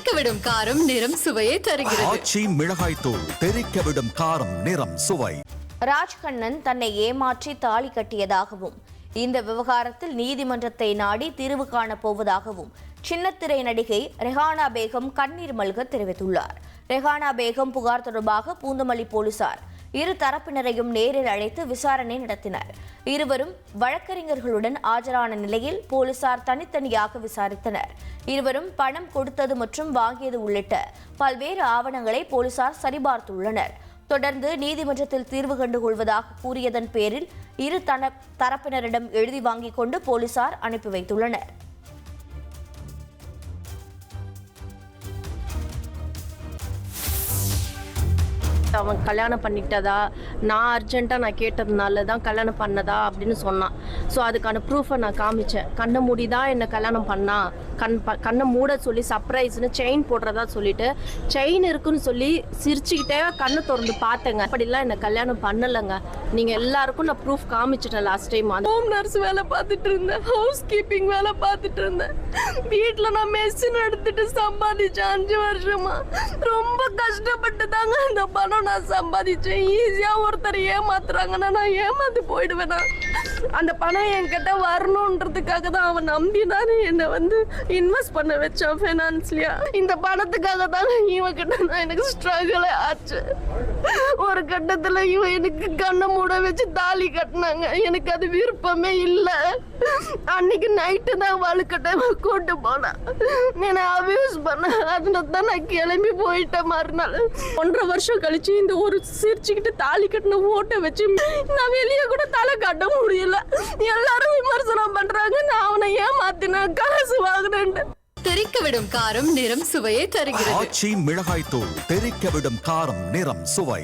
தெறிக்கவிடும் காரம் நிறம் சுவையை தருகிறது. ஆச்சி மிளகாய் தூள் தெறிக்கவிடும் காரம் நிறம் சுவை. ராஜ்கண்ணன் தன்னை ஏமாற்றி தாலி கட்டியதாகவும் இந்த விவகாரத்தில் நீதிமன்றத்தை நாடி தீர்வு காணப் போவதாகவும் சின்னத்திரை நடிகை ரெஹானா பேகம் கண்ணீர் மல்க தெரிவித்துள்ளார். ரெஹானா பேகம் புகார் தொடர்பாக பூந்தமல்லி போலீசார் இரு தரப்பினரையும் நேரில் அழைத்து விசாரணை நடத்தினர். இருவரும் வழக்கறிஞர்களுடன் ஆஜரான நிலையில் போலீசார் தனித்தனியாக விசாரித்தனர். இருவரும் பணம் கொடுத்தது மற்றும் வாங்கியது உள்ளிட்ட பல்வேறு ஆவணங்களை போலீசார் சரிபார்த்துள்ளனர். தொடர்ந்து நீதிமன்றத்தில் தீர்வு கண்டுகொள்வதாக கூறியதன் பேரில் இரு தரப்பினரிடம் எழுதி வாங்கிக் கொண்டு போலீசார் அனுப்பி வைத்துள்ளனர். அவன் கல்யாணம் பண்ணிக்கிட்டதா, நான் அர்ஜென்ட்டாக நான் கேட்டதுனால தான் கல்யாணம் பண்ணதா அப்படின்னு சொன்னான். ஸோ அதுக்கான ப்ரூஃபை நான் காமிச்சேன். கண்ணை மூடி தான் என்னை கல்யாணம் பண்ணான், கண்ணை மூட சொல்லி சர்ப்ரைஸ்னு செயின் போடுறதா சொல்லிட்டு செயின் இருக்குன்னு சொல்லி சிரிச்சுக்கிட்டே கண்ணை திறந்து பார்த்தேங்க. அப்படிலாம் என்னை கல்யாணம் பண்ணலைங்க. நீங்கள் எல்லாருக்கும் நான் ப்ரூஃப் காமிச்சிட்டேன். லாஸ்ட் டைம் ஹோம் நர்ஸ் வேலை பார்த்துட்டு இருந்தேன், ஹவுஸ் கீப்பிங் வேலை பார்த்துட்டு இருந்தேன். வீட்டில் நான் மெஷின் எடுத்துட்டு சம்பாதிச்சேன் 5 வருஷமா. ரொம்ப கஷ்டப்பட்டு தாங்க இந்த பணம் நான் சம்பாதிச்சேன். ஈஸியா ஒருத்தர் ஏமாத்துறாங்கன்னா நான் ஏமாந்து போயிடுவேனா? அந்த பணம் என்கிட்ட வரணுன்றதுக்காக தான் அவன் நம்பினாரு என்னை இன்வெஸ்ட் பண்ண வச்சான் ஃபைனான்ஸ்லியா. இந்த பணத்துக்காக தான் இவன் கிட்ட நான் எனக்கு ஸ்ட்ரகிளே ஆச்சு. ஒரு கட்டத்துல இவன் எனக்கு கண்ணை மூட வச்சு தாலி கட்டினாங்க. எனக்கு அது விருப்பமே இல்லை. அன்னைக்கு நைட்டு தான் வலுக்கட்டை கூட்டு போனேன். என்னை அபியூஸ் பண்ண. அதனால தான் நான் கிளம்பி போயிட்டேன். மறுநாள் 1.5 வருஷம் கழிச்சு இந்த ஒரு சிரிச்சுக்கிட்டு தாலி கட்டின ஓட்டை வச்சு நான் வெளியே கூட தலை கட்ட முடியல. எல்லாரும் விமர்சனம் பண்றாங்க நான் அவனை ஏமாத்தினேன், காசு வாங்கினேன். தெறிக்கவிடும் காரம் நிறம் சுவையை தருகிறது. ஆச்சி மிளகாய் தூள் தெறிக்கவிடும் காரம் நிறம் சுவை.